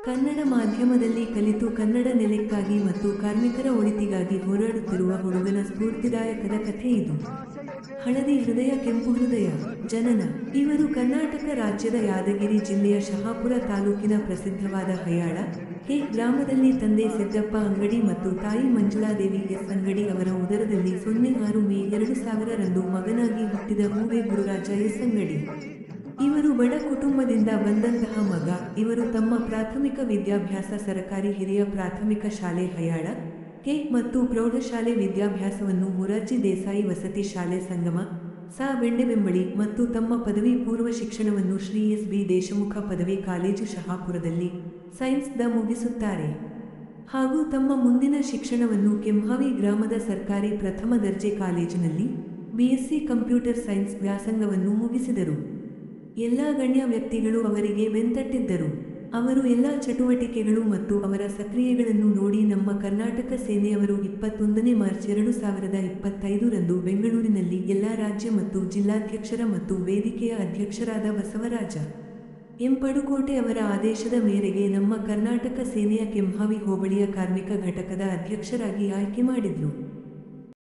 ಕನ್ನಡ ಮಾಧ್ಯಮದಲ್ಲಿ ಕಲಿತು ಕನ್ನಡ ನೆಲೆಕ್ಕಾಗಿ ಮತ್ತು ಕಾರ್ಮಿಕರ ಒಳಿತಿಗಾಗಿ ಹೋರಾಡುತ್ತಿರುವ ಹುಡುಗನ ಸ್ಫೂರ್ತಿದಾಯಕದ ಕಥೆ ಇದು. ಹಳದಿ ಹೃದಯ ಕೆಂಪು ಹೃದಯ. ಜನನ: ಇವರು ಕರ್ನಾಟಕ ರಾಜ್ಯದ ಯಾದಗಿರಿ ಜಿಲ್ಲೆಯ ಶಹಾಪುರ ತಾಲೂಕಿನ ಪ್ರಸಿದ್ಧವಾದ ಹಯ್ಯಾಳ ಕೆ ಗ್ರಾಮದಲ್ಲಿ ತಂದೆ ಸಿದ್ದಪ್ಪ ಅಂಗಡಿ ಮತ್ತು ತಾಯಿ ಮಂಜುಳಾದೇವಿ ಎಸ್ ಅಂಗಡಿ ಅವರ ಉದರದಲ್ಲಿ 06 ಮೇ 2000 ರಂದು ಮಗನಾಗಿ ಹುಟ್ಟಿದ ಹೂವೆ ಗುರುರಾಜ ಎಸ್ ಅಂಗಡಿ. ಇವರು ಬಡ ಕುಟುಂಬದಿಂದ ಬಂದಂತಹ ಮಗ. ಇವರು ತಮ್ಮ ಪ್ರಾಥಮಿಕ ವಿದ್ಯಾಭ್ಯಾಸ ಸರಕಾರಿ ಹಿರಿಯ ಪ್ರಾಥಮಿಕ ಶಾಲೆ ಹಯ್ಯಾಳ ಕೆ ಮತ್ತು ಪ್ರೌಢಶಾಲೆ ವಿದ್ಯಾಭ್ಯಾಸವನ್ನು ಮೊರಾರ್ಜಿ ದೇಸಾಯಿ ವಸತಿ ಶಾಲೆ ಸಂಗಮ ಸಾ ಬೆಂಡೆಬೆಂಬಳಿ ಮತ್ತು ತಮ್ಮ ಪದವಿ ಪೂರ್ವ ಶಿಕ್ಷಣವನ್ನು ಶ್ರೀ ಎಸ್ ಬಿ ದೇಶಮುಖ ಪದವಿ ಕಾಲೇಜು ಶಹಾಪುರದಲ್ಲಿ ಸೈನ್ಸ್ ದ ಮುಗಿಸುತ್ತಾರೆ ಹಾಗೂ ತಮ್ಮ ಮುಂದಿನ ಶಿಕ್ಷಣವನ್ನು ಕೆಂಹಾವಿ ಗ್ರಾಮದ ಸರ್ಕಾರಿ ಪ್ರಥಮ ದರ್ಜೆ ಕಾಲೇಜಿನಲ್ಲಿ ಬಿಎಸ್ಸಿ ಕಂಪ್ಯೂಟರ್ ಸೈನ್ಸ್ ವ್ಯಾಸಂಗವನ್ನು ಮುಗಿಸಿದರು. ಎಲ್ಲ ಗಣ್ಯ ವ್ಯಕ್ತಿಗಳು ಅವರಿಗೆ ಬೆಂತಟ್ಟಿದ್ದರು. ಅವರು ಎಲ್ಲ ಚಟುವಟಿಕೆಗಳು ಮತ್ತು ಅವರ ಸಕ್ರಿಯೆಗಳನ್ನು ನೋಡಿ ನಮ್ಮ ಕರ್ನಾಟಕ ಸೇನೆಯವರು 21ನೇ ಮಾರ್ಚ್ 2025 ರಂದು ಬೆಂಗಳೂರಿನಲ್ಲಿ ಎಲ್ಲ ರಾಜ್ಯ ಮತ್ತು ಜಿಲ್ಲಾಧ್ಯಕ್ಷರ ಮತ್ತು ವೇದಿಕೆಯ ಅಧ್ಯಕ್ಷರಾದ ಬಸವರಾಜ ಎಂ ಪಡುಕೋಟೆ ಅವರ ಆದೇಶದ ಮೇರೆಗೆ ನಮ್ಮ ಕರ್ನಾಟಕ ಸೇನೆಯ ಕೆಂಹಾವಿ ಹೋಬಳಿಯ ಕಾರ್ಮಿಕ ಘಟಕದ ಅಧ್ಯಕ್ಷರಾಗಿ ಆಯ್ಕೆ ಮಾಡಿದರು.